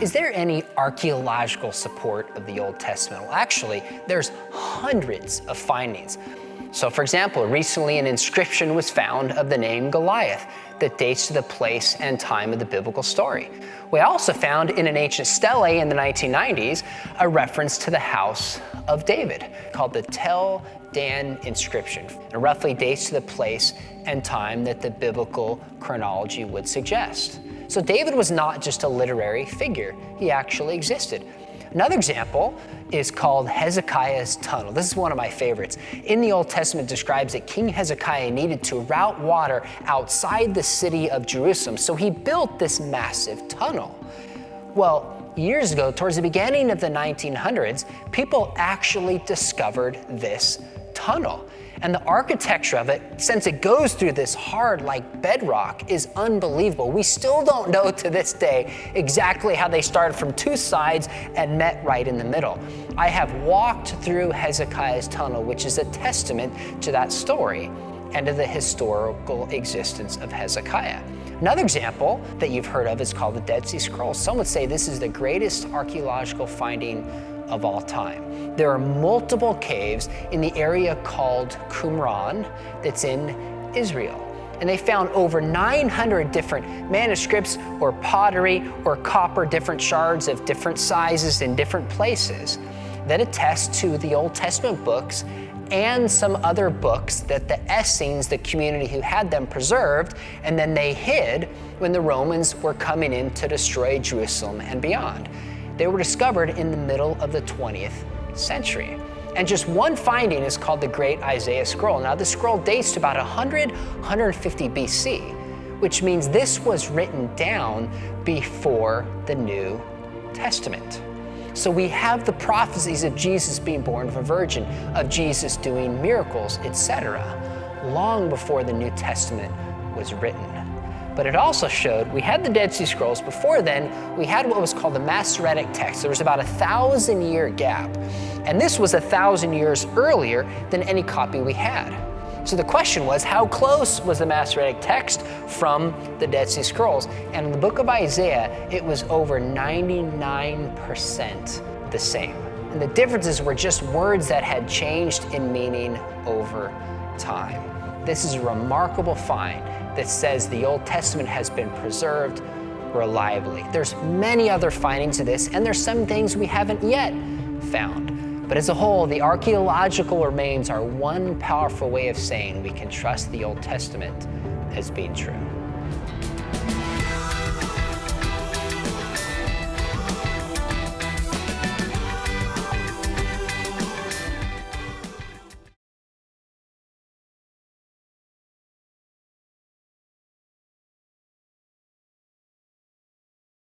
Is there any archaeological support of the Old Testament? Well, actually, there's hundreds of findings. So for example, recently an inscription was found of the name Goliath that dates to the place and time of the biblical story. We also found in an ancient stele in the 1990s a reference to the house of David called the Tel Dan Inscription. It roughly dates to the place and time that the biblical chronology would suggest. So David was not just a literary figure, he actually existed. Another example is called Hezekiah's tunnel. This is one of my favorites. In the Old Testament, it describes that King Hezekiah needed to route water outside the city of Jerusalem, so he built this massive tunnel. Well, years ago, towards the beginning of the 1900s, people actually discovered this tunnel. And the architecture of it, since it goes through this hard, like bedrock, is unbelievable. We still don't know to this day exactly how they started from two sides and met right in the middle. I have walked through Hezekiah's tunnel, which is a testament to that story and to the historical existence of Hezekiah. Another example that you've heard of is called the Dead Sea Scrolls. Some would say this is the greatest archaeological finding of all time. There are multiple caves in the area called Qumran that's in Israel. And they found over 900 different manuscripts or pottery or copper, different shards of different sizes in different places that attest to the Old Testament books and some other books that the Essenes, the community who had them, preserved, and then they hid when the Romans were coming in to destroy Jerusalem and beyond. They were discovered in the middle of the 20th century. And just one finding is called the Great Isaiah Scroll. Now, the scroll dates to about 150 BC, which means this was written down before the New Testament. So we have the prophecies of Jesus being born of a virgin, of Jesus doing miracles, etc., long before the New Testament was written. But it also showed, we had the Dead Sea Scrolls. Before then, we had what was called the Masoretic text. There was about a 1,000-year gap. And this was 1,000 years earlier than any copy we had. So the question was, how close was the Masoretic text from the Dead Sea Scrolls? And in the book of Isaiah, it was over 99% the same. And the differences were just words that had changed in meaning over time. This is a remarkable find that says the Old Testament has been preserved reliably. There's many other findings of this, and there's some things we haven't yet found. But as a whole, the archaeological remains are one powerful way of saying we can trust the Old Testament as being true.